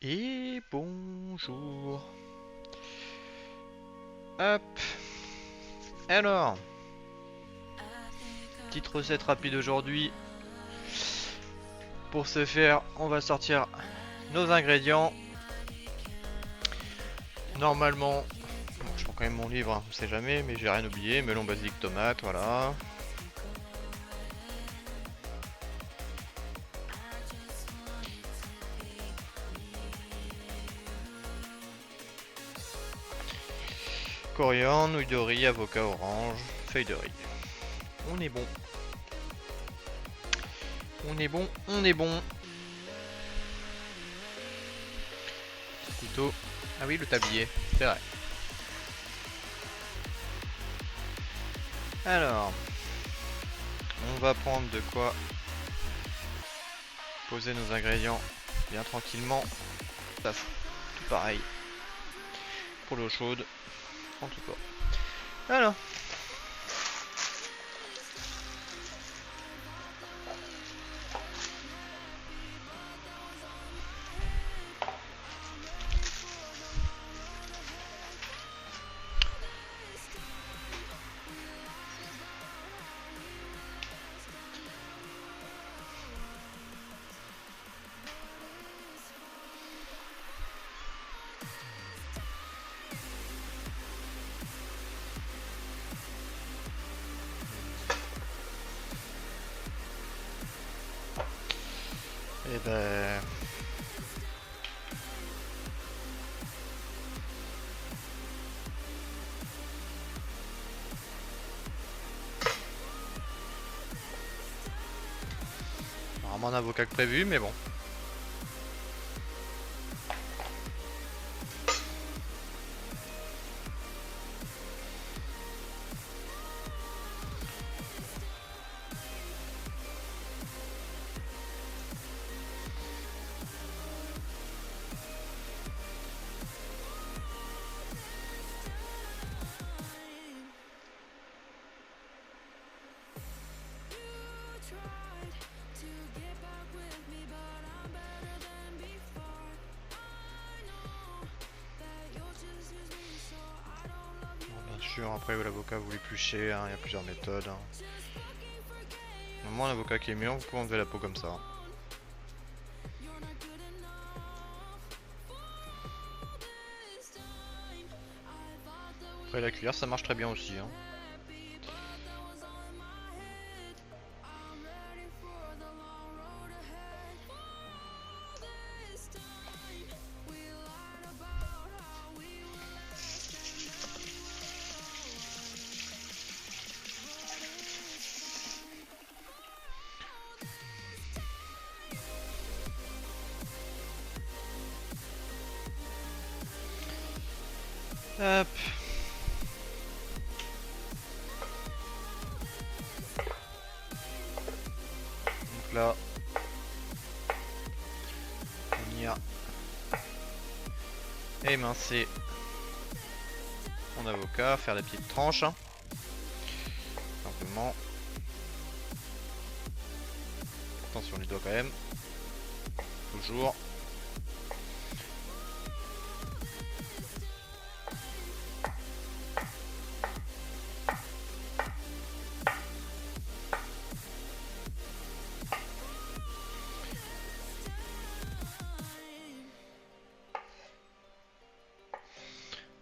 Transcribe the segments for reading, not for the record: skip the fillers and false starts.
Et bonjour. Hop. Alors, petite recette rapide aujourd'hui. Pour ce faire, on va sortir nos ingrédients. Normalement, bon, je prends quand même mon livre, hein, on sait jamais, mais j'ai rien oublié. Melon, basilic, tomate, voilà. Coriandre, nouilles de riz, avocat, orange, feuilles de riz. On est bon. On est bon, on est bon. Couteau. Ah oui, le tablier, c'est vrai. Alors, on va prendre de quoi poser nos ingrédients bien tranquillement. Ça, tout pareil. Pour l'eau chaude, en tout cas. Alors. Et ben. Vraiment un avocat que prévu, mais bon. Après l'avocat vous l'épluchez, hein, il y a plusieurs méthodes. Hein. Moi l'avocat qui est mieux, vous pouvez enlever la peau comme ça. Après la cuillère ça marche très bien aussi. Hein. Hop. Donc là, on y a émincé mon avocat, faire des petites tranches. Hein. Simplement. Attention les doigts quand même. Toujours.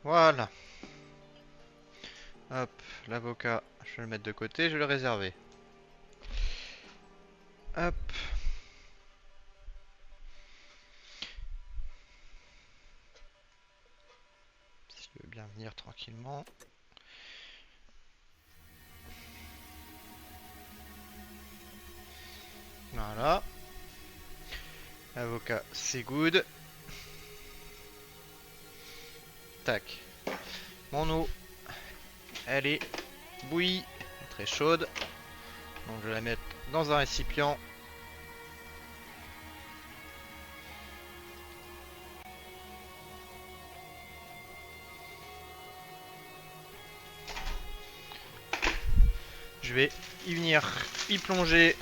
Voilà. Hop, l'avocat, je vais le mettre de côté, je vais le réserver. Hop. Si je veux bien venir tranquillement. Voilà. L'avocat, c'est good. Tac. Mon eau, elle est bouillie, très chaude. Donc je vais la mettre dans un récipient. Je vais y venir y plonger.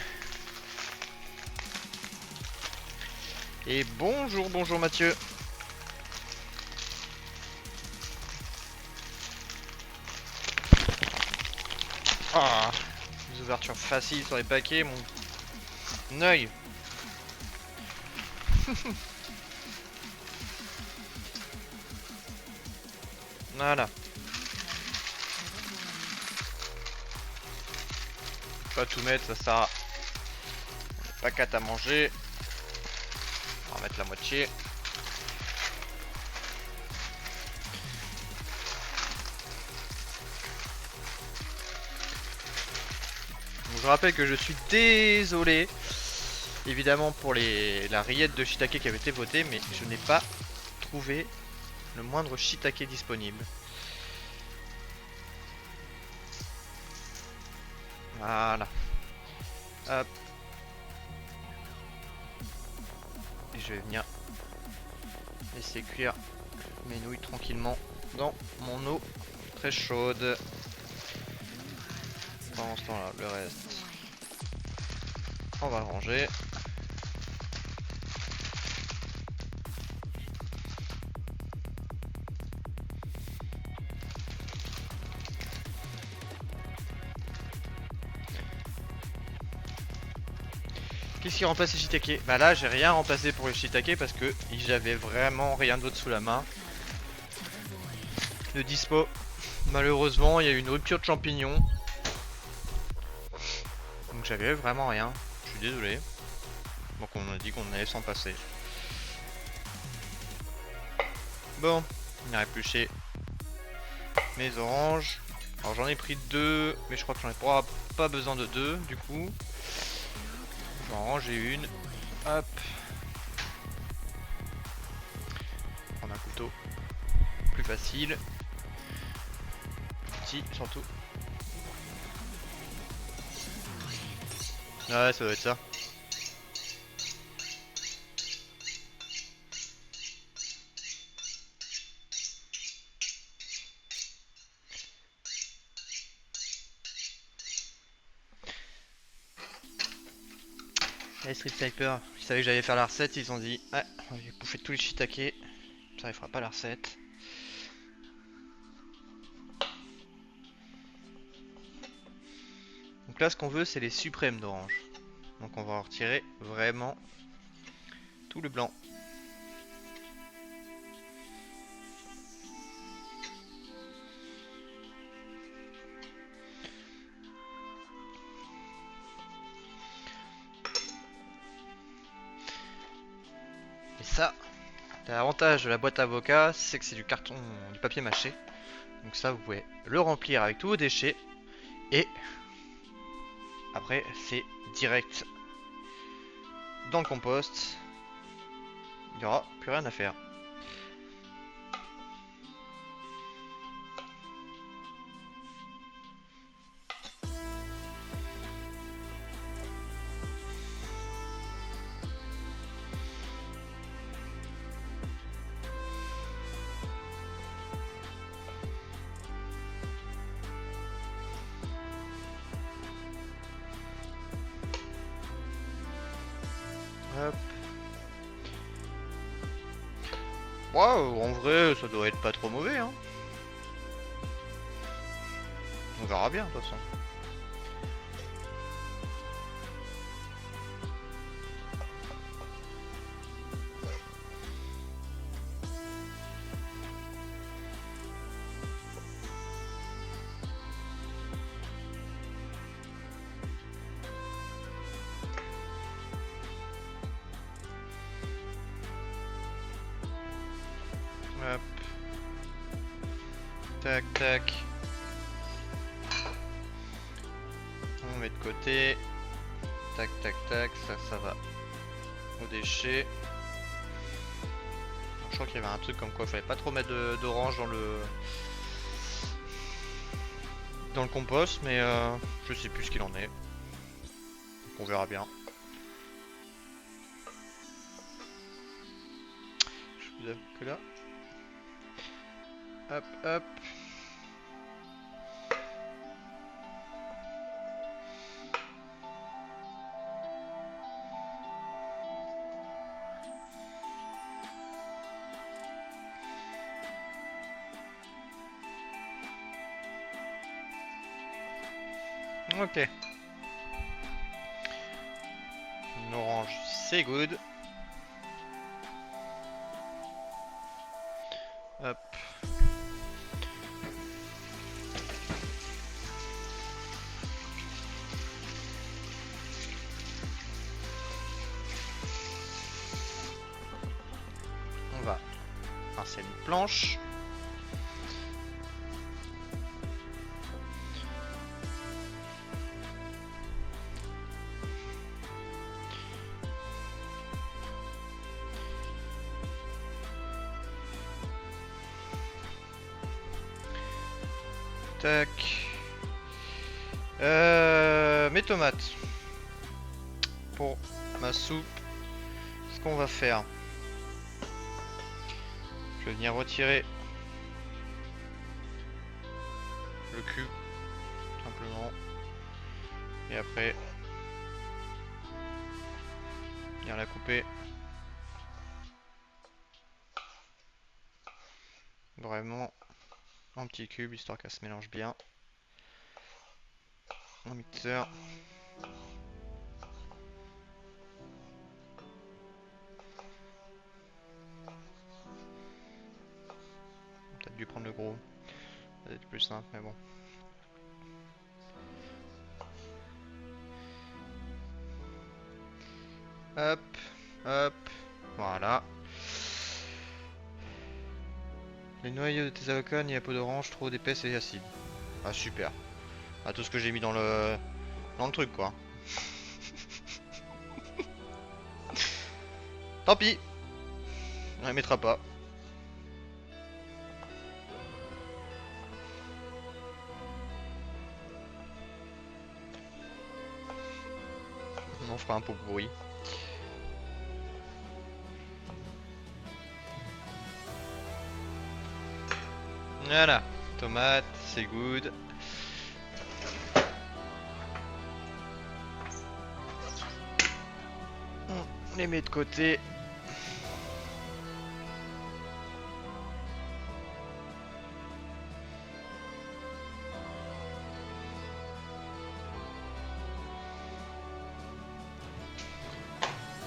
Et bonjour, bonjour Mathieu. Ah, des ouvertures faciles sur les paquets, mon œil. Voilà. Pas tout mettre, ça sert à pas qu'à à manger. On va mettre la moitié. Donc, je rappelle que je suis désolé, évidemment pour la rillette de shiitake qui avait été votée, mais je n'ai pas trouvé le moindre shiitake disponible. Voilà. Hop. Et je vais venir laisser cuire mes nouilles tranquillement dans mon eau très chaude. Pendant ce temps là, le reste, on va le ranger. Qu'est-ce qui remplace les shiitake? Bah là, j'ai rien remplacé pour les shiitake parce que j'avais vraiment rien d'autre sous la main. De dispo. Malheureusement, il y a eu une rupture de champignons. Donc j'avais vraiment rien. Je suis désolé. Donc on a dit qu'on allait s'en passer. Bon, on a épluché mes oranges. Alors j'en ai pris 2, mais je crois que j'en ai pas besoin de 2 du coup. Je vais en ranger une. Hop. Prendre un couteau. Plus facile. Petit surtout. Ouais, ça doit être ça. Les Street Sniper, ils savaient que j'allais faire la recette, ils ont dit ah, on va bouffer tous les shiitake, ça il fera pas la recette. Donc là ce qu'on veut c'est les suprêmes d'orange. Donc on va en retirer vraiment tout le blanc. Et ça, l'avantage de la boîte à avocat, c'est que c'est du carton, du papier mâché. Donc ça vous pouvez le remplir avec tous vos déchets. Et après c'est direct dans le compost. Il n'y aura plus rien à faire. Hop. Wow, en vrai ça doit être pas trop mauvais hein. On verra bien de toute façon. Hop. Tac tac. On met de côté. Tac tac tac, ça va aux déchets. Je crois qu'il y avait un truc comme quoi il fallait pas trop mettre d'orange dans le compost, mais je sais plus ce qu'il en est. Donc on verra bien. Je vous avoue que là. Hop hop. Ok. Une orange, c'est good. Hop. On va rincer une planche. Tac. Mes tomates. Pour ma soupe, ce qu'on va faire, je vais venir retirer le cube, simplement. Et après, venir la couper. Vraiment en petits cubes, histoire qu'elle se mélange bien. Un mixeur. Peut-être dû prendre le gros. Ça va être plus simple, mais bon. Hop, hop, voilà. Les noyaux de tes avocats ni la peau d'orange trop d'épaisse et acide. Ah super. Ah, tout ce que j'ai mis dans le truc quoi. Tant pis. On la mettra pas. On fera un pot pourri. Voilà. Tomate, c'est good. On les met de côté.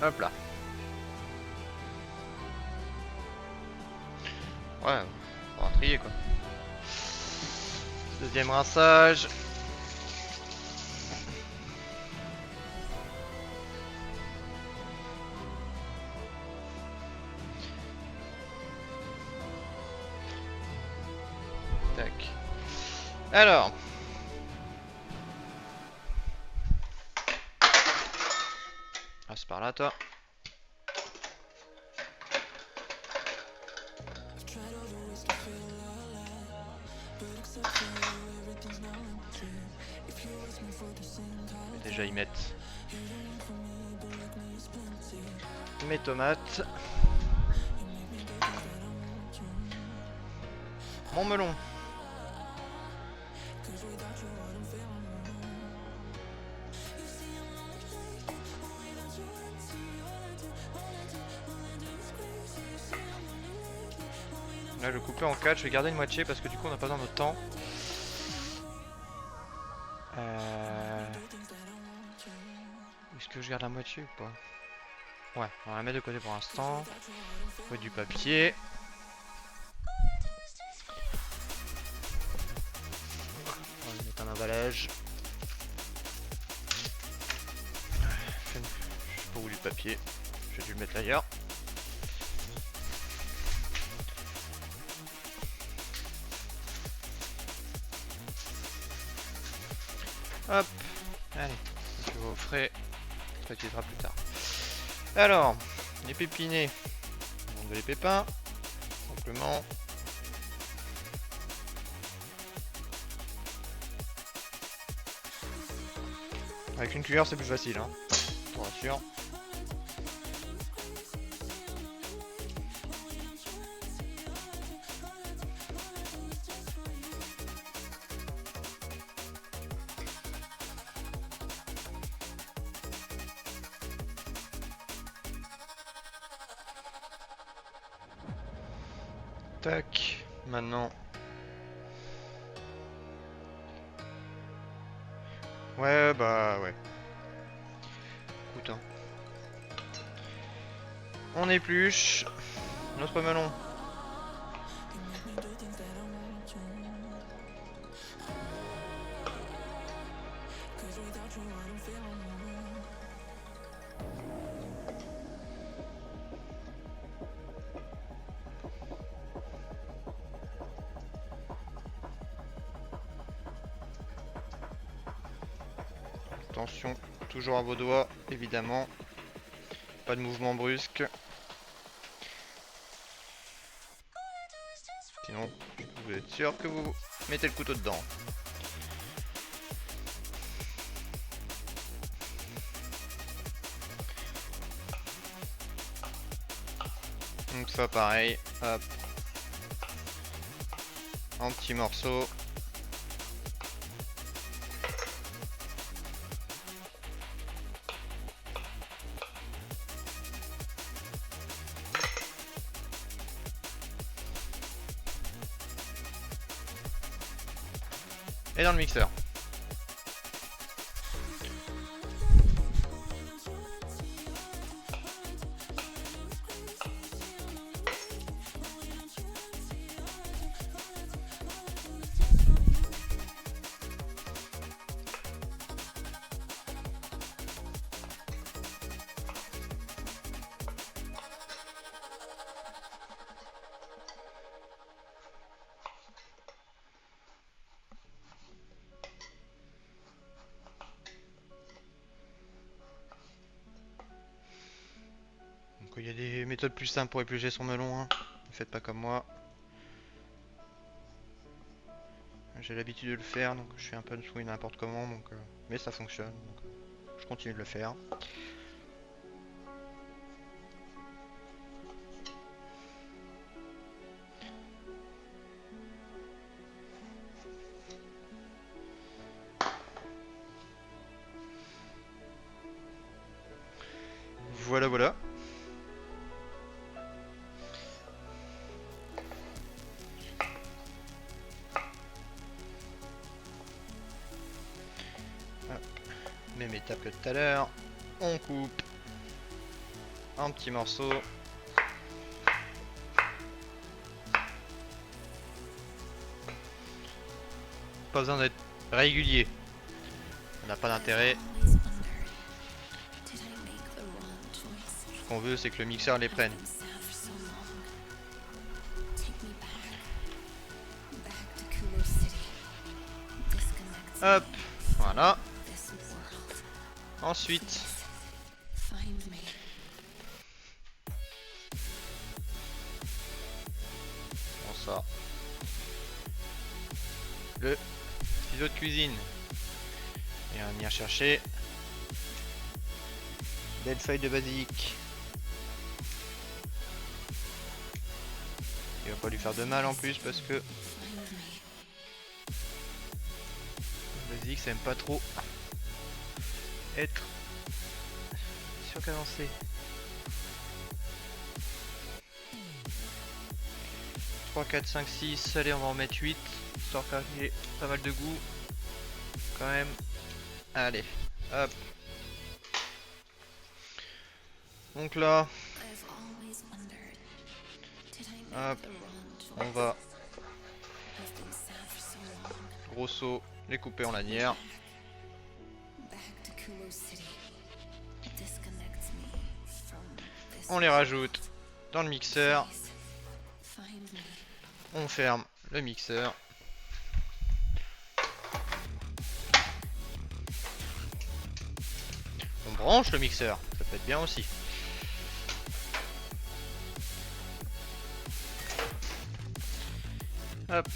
Hop là. Ouais, on va trier quoi. Deuxième rinçage. Tac. Alors. Passe par là toi. Je vais déjà y mettre mes tomates. Mon melon. Là je vais couper en 4, je vais garder une moitié parce que du coup on n'a pas besoin de temps. Est-ce que je garde la moitié ou pas? Ouais, on va la mettre de côté pour l'instant. Faut du papier. On va mettre un emballage. Je sais pas où du papier. J'ai dû le mettre ailleurs. Hop, allez, tu vas au frais, ça t'aidera plus tard. Alors, les pépinets, on enlève les pépins, simplement. Avec une cuillère c'est plus facile, hein, je vous rassure. Tac, maintenant Ouais, bah ouais. Écoute, hein. On épluche notre melon. Attention, toujours à vos doigts, évidemment. Pas de mouvement brusque. Sinon, vous êtes sûr que vous mettez le couteau dedans. Donc ça pareil, hop. En petits morceaux. Et dans le mixeur. Donc il y a des méthodes plus simples pour éplucher son melon, hein. Ne faites pas comme moi. J'ai l'habitude de le faire, donc je fais un peu de souris n'importe comment, donc, mais ça fonctionne, donc je continue de le faire. Voilà, voilà. Hop. Même étape que tout à l'heure. On coupe en petits morceaux. Pas besoin d'être régulier. On n'a pas d'intérêt. Ce qu'on veut, c'est que le mixeur les prenne. Hop, voilà. Ensuite, on sort le ciseau de cuisine et on va venir chercher belle feuille de basilic. Il va pas lui faire de mal en plus parce que le basilic ça aime pas trop être surcadencé. 3, 4, 5, 6, allez on va en mettre 8, histoire qu'il y ait pas mal de goût quand même. Allez, hop. Donc là, hop, on va grosso les couper en lanières. On les rajoute dans le mixeur. On ferme le mixeur. On branche le mixeur, ça peut être bien aussi. Hop.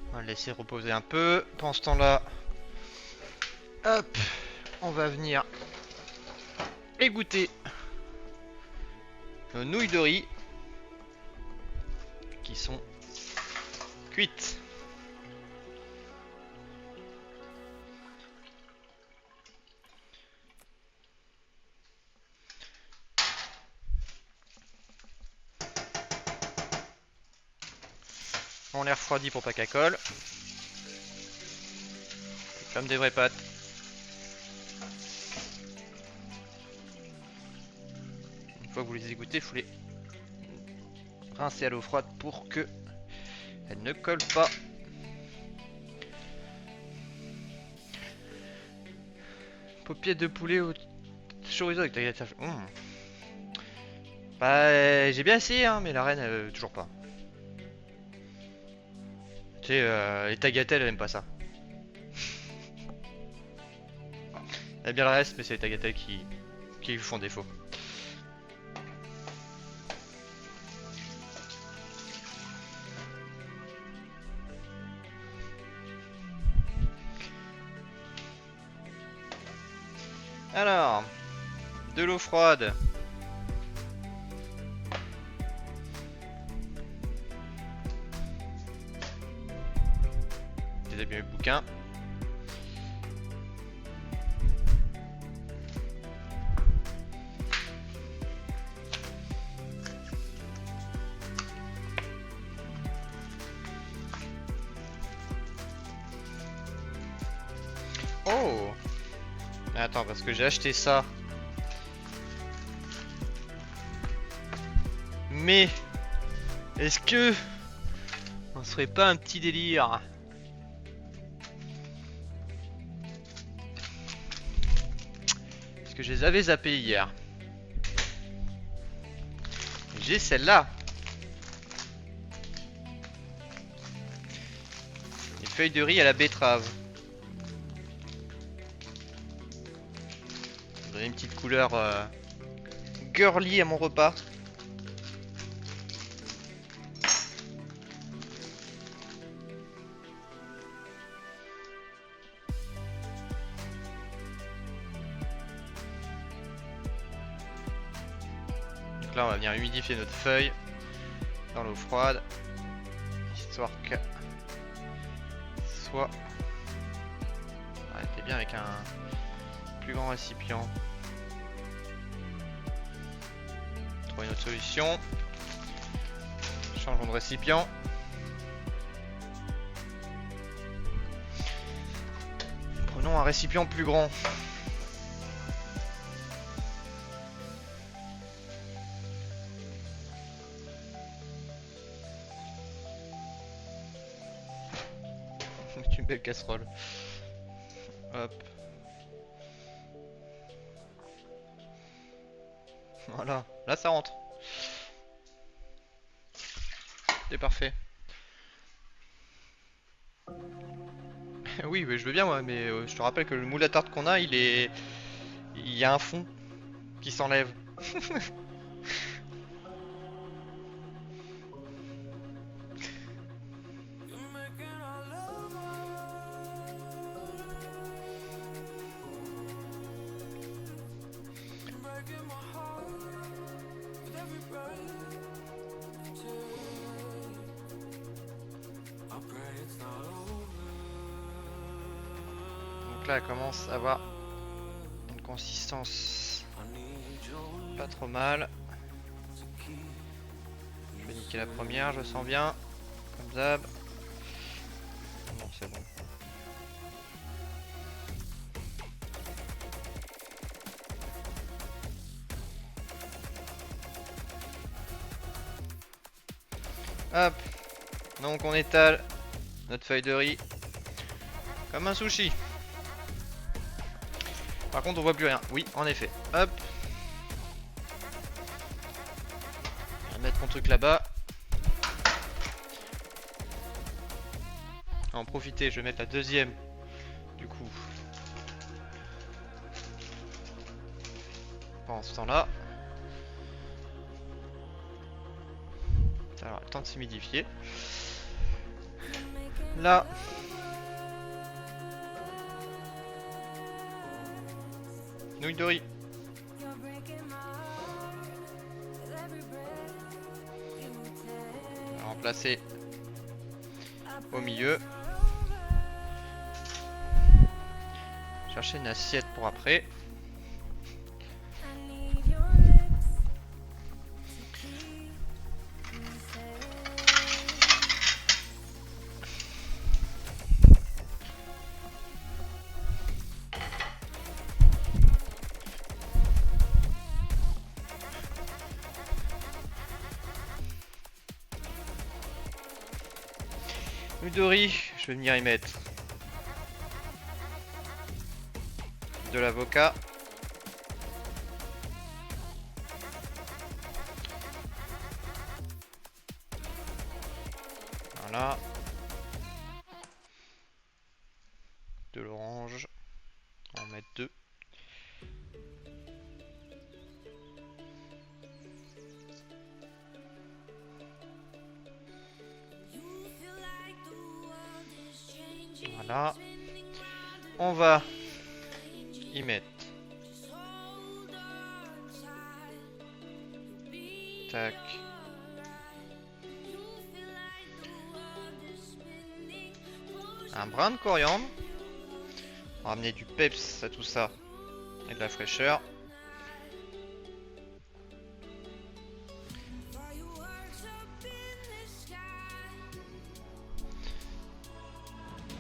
On va le laisser reposer un peu. Pendant ce temps-là, Hop, on va venir égoutter nos nouilles de riz qui sont cuites. On les refroidit pour pas qu'elles collent. Comme des vraies pâtes. Une fois que vous les égouttez, il faut les rincer à l'eau froide pour que elles ne collent pas. Paupiètes de poulet au chorizo avec tagliatelle. Bah, j'ai bien essayé, hein, mais la reine, toujours pas. Tu sais, les tagliatelles, elle aime pas ça. Elle aime bien le reste, mais c'est les tagliatelles qui lui font défaut. Alors, de l'eau froide. J'ai bien le bouquin. Oh! Attends, parce que j'ai acheté ça. Mais est-ce que on se ferait pas un petit délire? Parce que je les avais zappés hier. J'ai celle-là. Une feuille de riz à la betterave. Donner une petite couleur girly à mon repas. Donc là on va venir humidifier notre feuille dans l'eau froide, histoire que soit arrêtez bien avec un plus grand récipient. Trouver une autre solution. Changeons de récipient. Prenons un récipient plus grand. Une belle casserole. Hop. Voilà, là ça rentre. C'est parfait. Oui, mais je veux bien moi, mais je te rappelle que le moule à tarte qu'on a, il y a un fond qui s'enlève. Donc là, elle commence à avoir une consistance pas trop mal. Je vais niquer la première, je sens bien. Comme d'hab. Non, c'est bon. Hop. Donc on étale notre feuille de riz comme un sushi. Par contre on voit plus rien. Oui, en effet. Hop. Je vais mettre mon truc là-bas. On va en profiter, je vais mettre la deuxième. Du coup. Pendant ce temps-là. Ça va, le temps de s'humidifier. Là. Nouilles de riz. On va remplacer au milieu. Chercher une assiette pour après. De riz, je vais venir y mettre de l'avocat, voilà, de l'orange, on va en mettre 2. Voilà, on va y mettre tac un brin de coriandre, on va ramener du peps à tout ça et de la fraîcheur.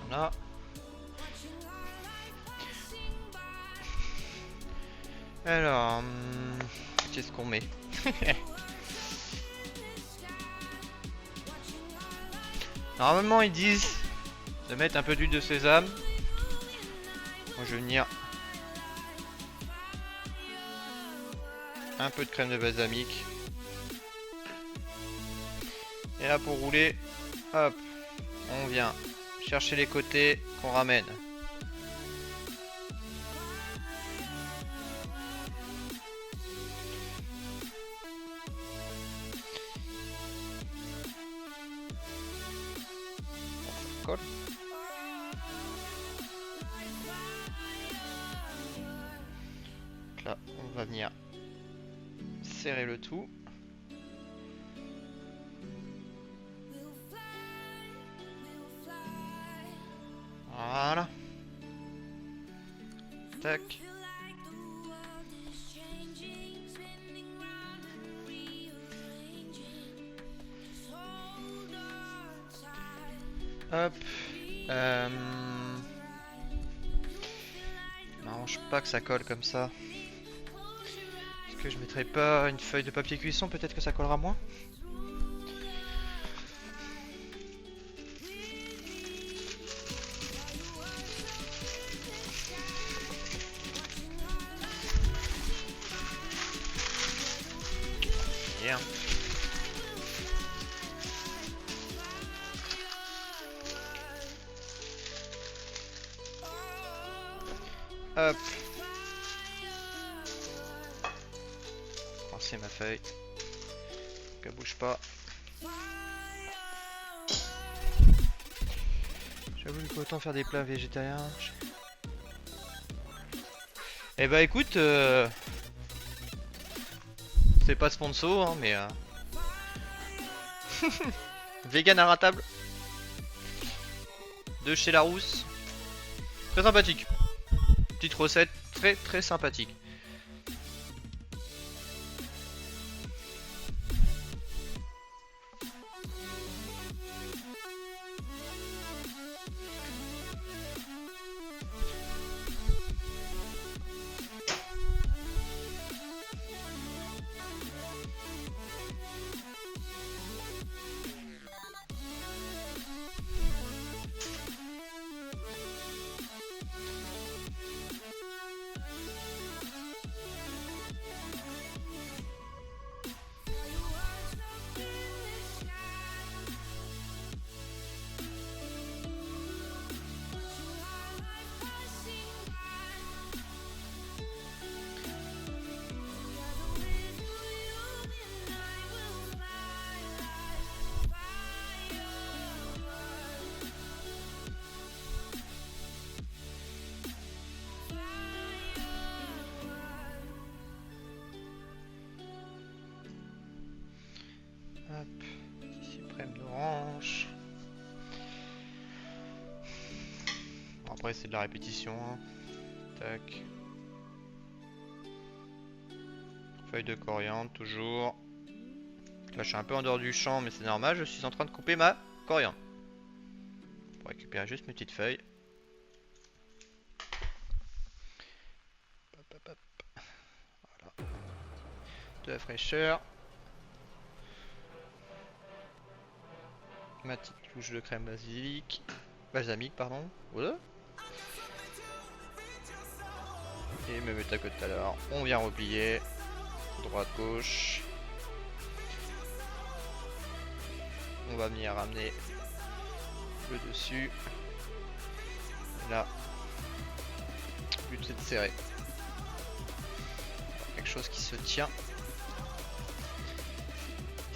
Voilà. Alors, qu'est-ce qu'on met? Normalement ils disent de mettre un peu d'huile de sésame. Moi je vais venir un peu de crème de balsamique. Et là pour rouler, hop, on vient chercher les côtés qu'on ramène. Colle. Là, on va venir serrer le tout. Voilà. Tac. Hop. M'arrange pas que ça colle comme ça. Est-ce que je mettrais pas une feuille de papier cuisson? Peut-être que ça collera moins. Bien. Hop. C'est ma feuille. Qu'elle bouge pas. J'avoue qu'il faut autant faire des plats végétariens. Eh bah écoute, c'est pas sponsor, hein, mais vegan à table de chez Larousse. Très sympathique. Petite recette très sympathique. Hop, petit cyprès d'orange. Après c'est de la répétition. Hein. Tac. Feuille de coriandre toujours. Là je suis un peu en dehors du champ mais c'est normal, je suis en train de couper ma coriandre. Pour récupérer juste mes petites feuilles. Hop, hop, hop. Voilà. De la fraîcheur. Ma petite touche de crème balsamique pardon. Voilà. Et même état que tout à l'heure. On vient replier. Droite, gauche. On va venir ramener le dessus. Là. Le but c'est de serrer. Quelque chose qui se tient.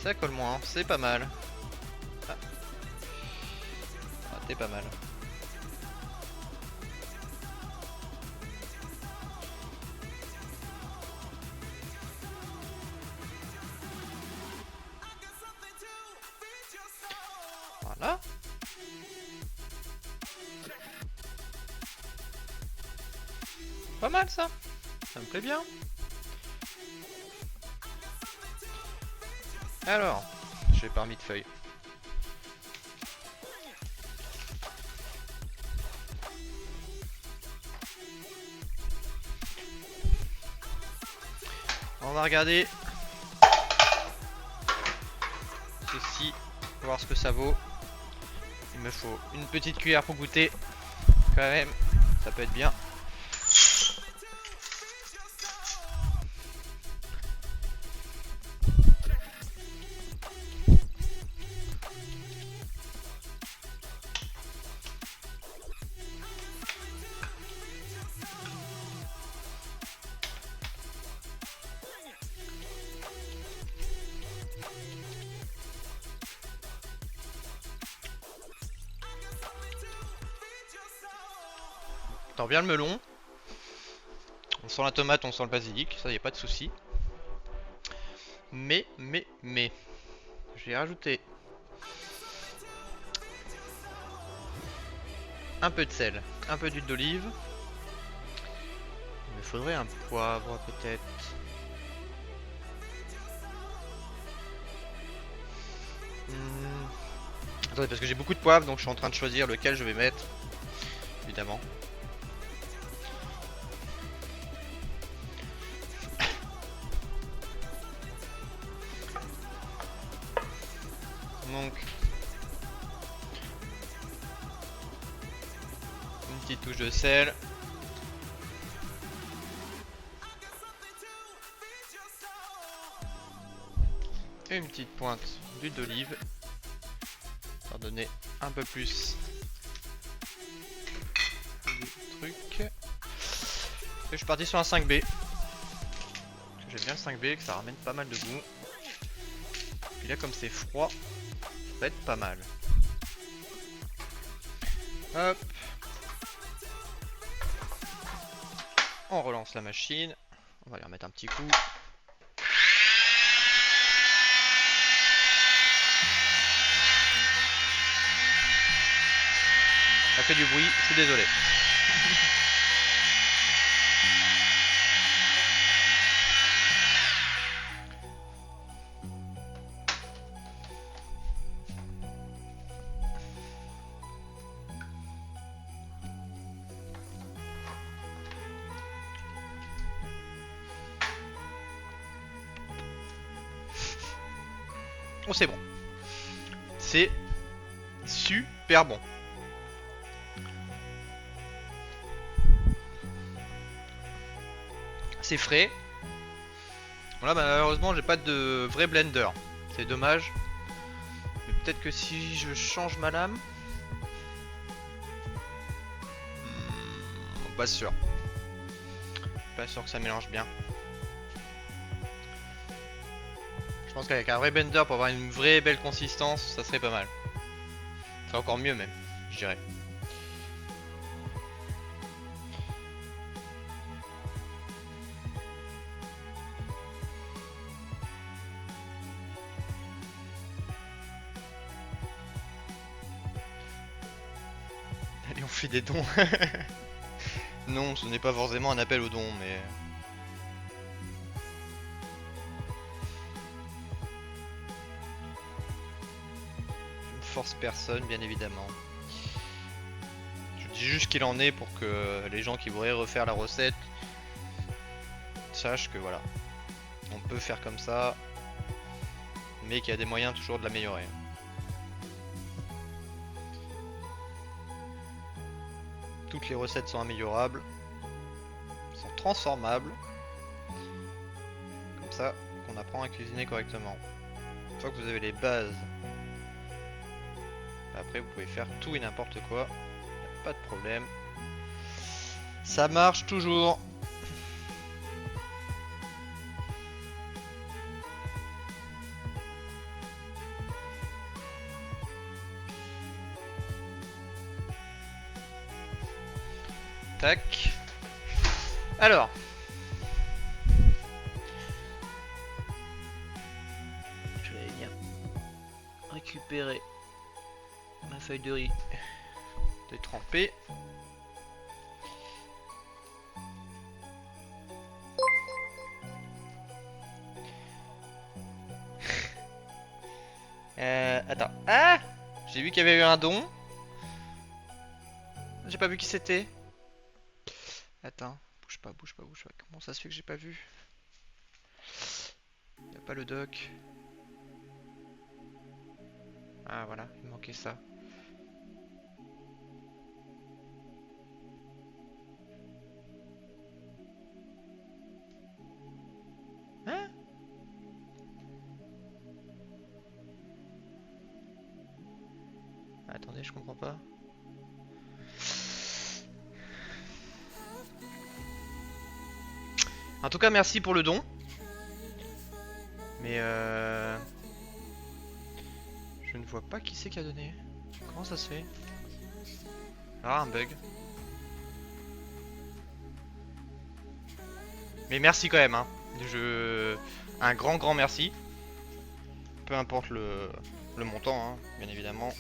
Ça colle moins, c'est pas mal. Ah. Ah, t'es pas mal. Voilà. Pas mal ça. Ça me plaît bien. Alors, j'ai pas remis de feuilles. On va regarder ceci, voir ce que ça vaut. Il me faut une petite cuillère pour goûter. Quand même, ça peut être bien. T'en bien le melon. On sent la tomate, on sent le basilic, ça y a pas de souci. Mais, je vais rajouter un peu de sel, un peu d'huile d'olive. Il me faudrait un poivre peut-être. Attendez, parce que j'ai beaucoup de poivre, donc je suis en train de choisir lequel je vais mettre, évidemment. Donc, une petite touche de sel. Et une petite pointe d'huile d'olive. Pour donner un peu plus de truc. Et je suis parti sur un 5B. J'aime bien le 5B, que ça ramène pas mal de goût. Puis là, comme c'est froid, ça va être pas mal. Hop. On relance la machine. On va lui remettre un petit coup. Ça fait du bruit, je suis désolé. Oh, c'est bon. C'est super bon. C'est frais. Voilà, bah, malheureusement, j'ai pas de vrai blender. C'est dommage. Mais peut-être que si je change ma lame. Pas sûr. Pas sûr que ça mélange bien. Je pense qu'avec un vrai blender pour avoir une vraie belle consistance, ça serait pas mal. C'est encore mieux même, je dirais. fait des dons. Non, ce n'est pas forcément un appel aux dons, mais... Je ne force personne, bien évidemment. Je dis juste qu'il en est pour que les gens qui voudraient refaire la recette sachent que voilà, on peut faire comme ça, mais qu'il y a des moyens toujours de l'améliorer. Toutes les recettes sont améliorables, sont transformables, comme ça qu'on apprend à cuisiner correctement. Une fois que vous avez les bases, après vous pouvez faire tout et n'importe quoi, pas de problème. Ça marche toujours. Tac. Alors. Je vais bien récupérer ma feuille de riz détrempée. Attends. Ah! J'ai vu qu'il y avait eu un don. J'ai pas vu qui c'était. Attends. Bouge pas, bouge pas, bouge pas. Comment ça se fait que j'ai pas vu? Y'a pas le doc. Ah voilà, il manquait ça. Hein? Attendez, je comprends pas. En tout cas, merci pour le don. Mais je ne vois pas qui c'est qui a donné. Comment ça se fait? Ah, un bug. Mais merci quand même, hein. Un grand merci. Peu importe le montant, hein, bien évidemment.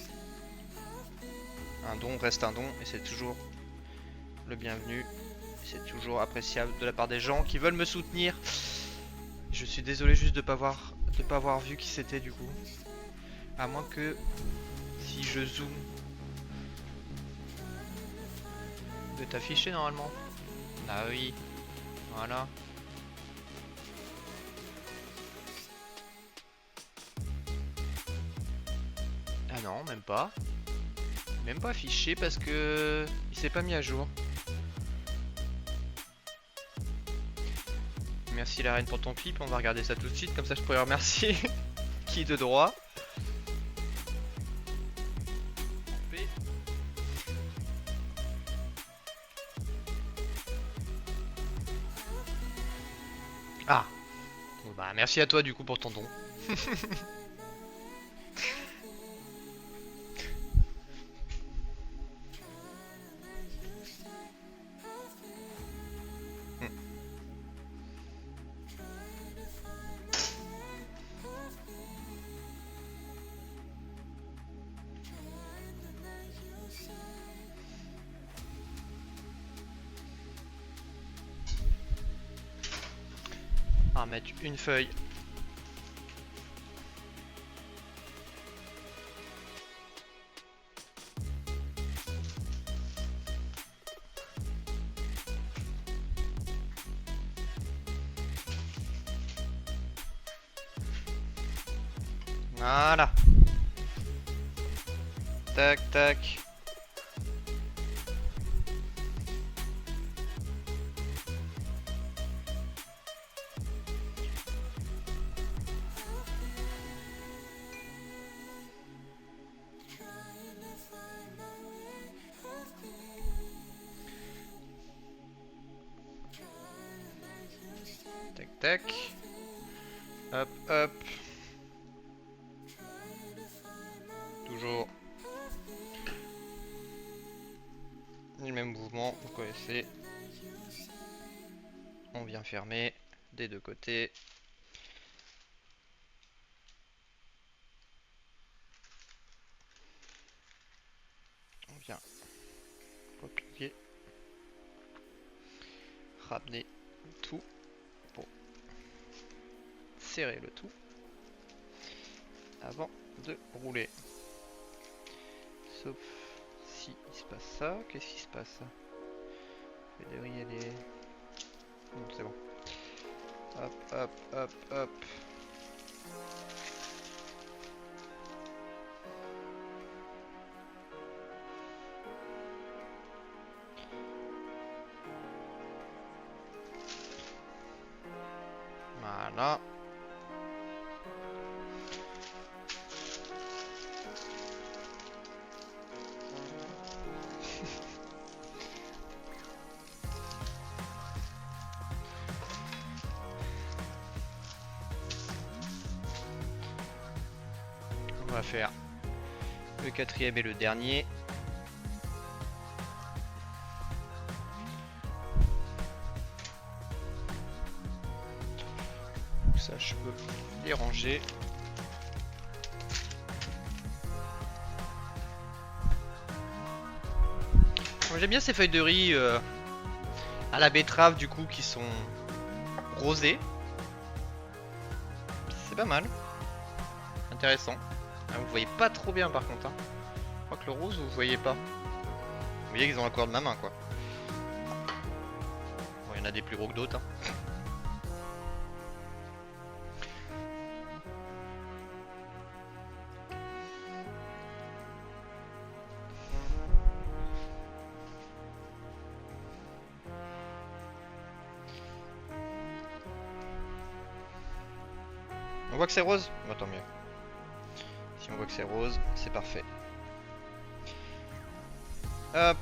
Un don reste un don et c'est toujours le bienvenu. C'est toujours appréciable de la part des gens qui veulent me soutenir. Je suis désolé juste de pas avoir vu qui c'était du coup. À moins que si je zoome de t'afficher normalement. Ah oui, voilà. Ah non, même pas. Même pas affiché parce que il s'est pas mis à jour. Merci la reine pour ton clip, on va regarder ça tout de suite, comme ça je pourrais remercier qui de droit. Ah, bon, bah merci à toi du coup pour ton don. On va mettre une feuille. Voilà. Tac, tac. Tac, tac. Hop, hop. Toujours le même mouvement, vous connaissez. On vient fermer des deux côtés. On vient ramener tout pour serrer le tout avant de rouler. Sauf si il se passe ça. Qu'est-ce qui se passe? La feuille de riz elle est... Non, c'est bon. Hop, hop, hop, hop. Voilà. On va faire le quatrième et le dernier. Ça, je peux les ranger. J'aime bien ces feuilles de riz à la betterave du coup qui sont rosées. C'est pas mal. Intéressant. Ah, vous voyez pas trop bien par contre. Hein. Je crois que le rose vous voyez pas. Vous voyez qu'ils ont la couleur de ma main quoi. Bon, il y en a des plus gros que d'autres. Hein. On voit que c'est rose? Bah, tant mieux. Si on voit que c'est rose, c'est parfait. Hop.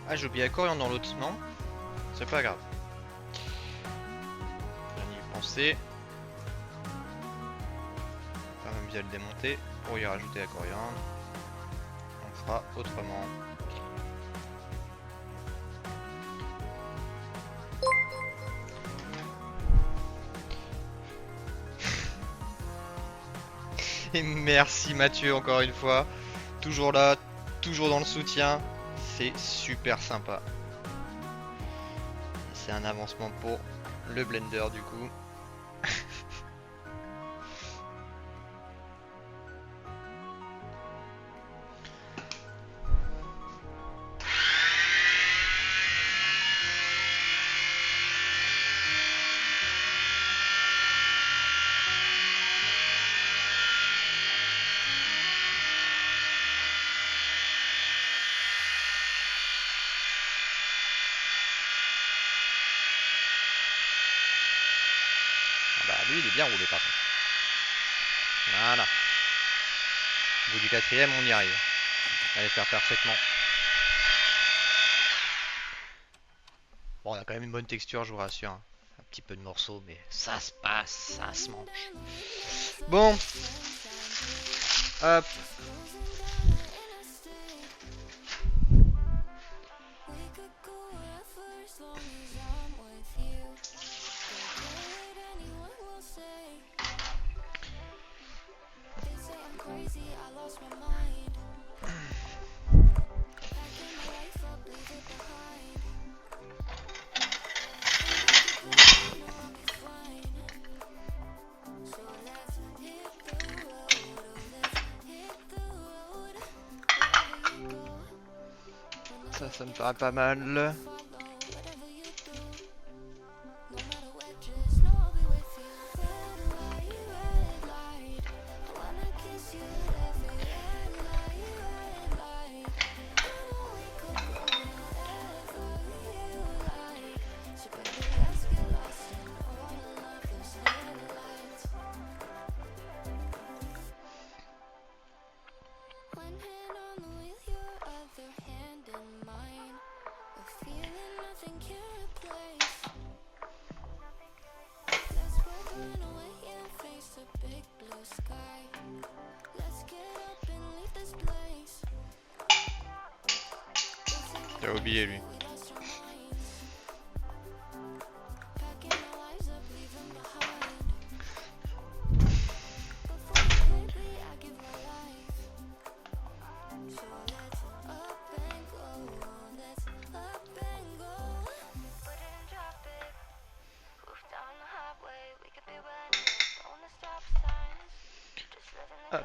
Ah, j'ai oublié la coriandre dans l'autre, non? C'est pas grave. On va y penser. On va même bien le démonter pour y rajouter la coriandre. On fera autrement. Et merci Mathieu encore une fois. Toujours là, toujours dans le soutien. C'est super sympa. C'est un avancement pour le blender du coup. Bah lui il est bien roulé par contre. Voilà. Au bout du quatrième on y arrive. On va les faire parfaitement. Bon on a quand même une bonne texture je vous rassure. Un petit peu de morceaux mais ça se passe, ça se mange. Bon. Hop. Ça me paraît pas mal. T'as oublié lui. Hop.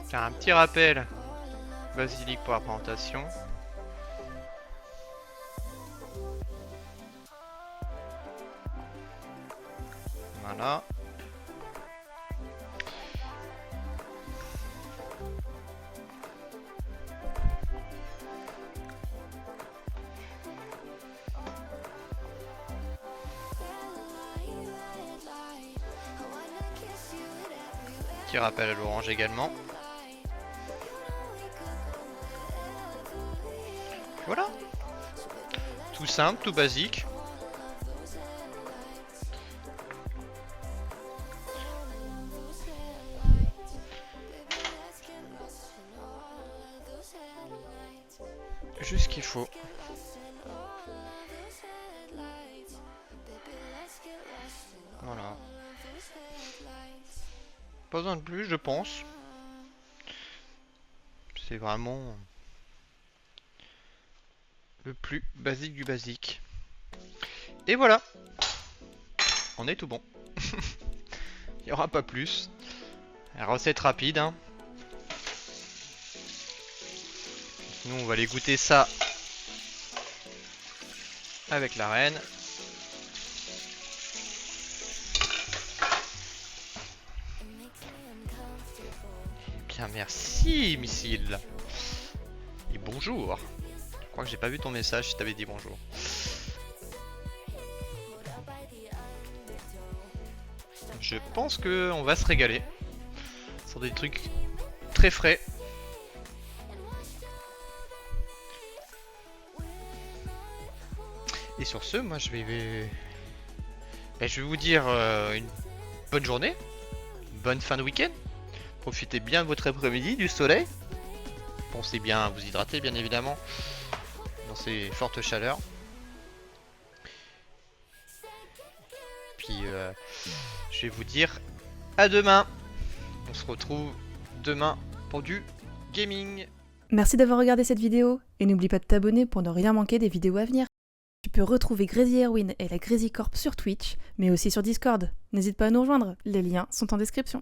Tiens, un petit rappel. Basilic pour la présentation. Voilà. Petit rappel à l'orange également. Voilà. Tout simple, tout basique. Juste ce qu'il faut. Voilà. Pas besoin de plus, je pense. C'est vraiment le plus basique du basique. Et voilà. On est tout bon. Il n'y aura pas plus. La recette rapide, hein. Nous, on va aller goûter ça avec la reine. Bien, merci, missile. Et bonjour. Je crois que j'ai pas vu ton message si t'avais dit bonjour. Je pense que on va se régaler. Ce sont des trucs très frais. Et sur ce, moi je vais vous dire une bonne journée, une bonne fin de week-end. Profitez bien de votre après-midi, du soleil. Pensez bien à vous hydrater, bien évidemment, dans ces fortes chaleurs. Puis je vais vous dire à demain. On se retrouve demain pour du gaming. Merci d'avoir regardé cette vidéo et n'oublie pas de t'abonner pour ne rien manquer des vidéos à venir. Tu peux retrouver Crazy Erwin et la Crazy Corp sur Twitch, mais aussi sur Discord. N'hésite pas à nous rejoindre, les liens sont en description.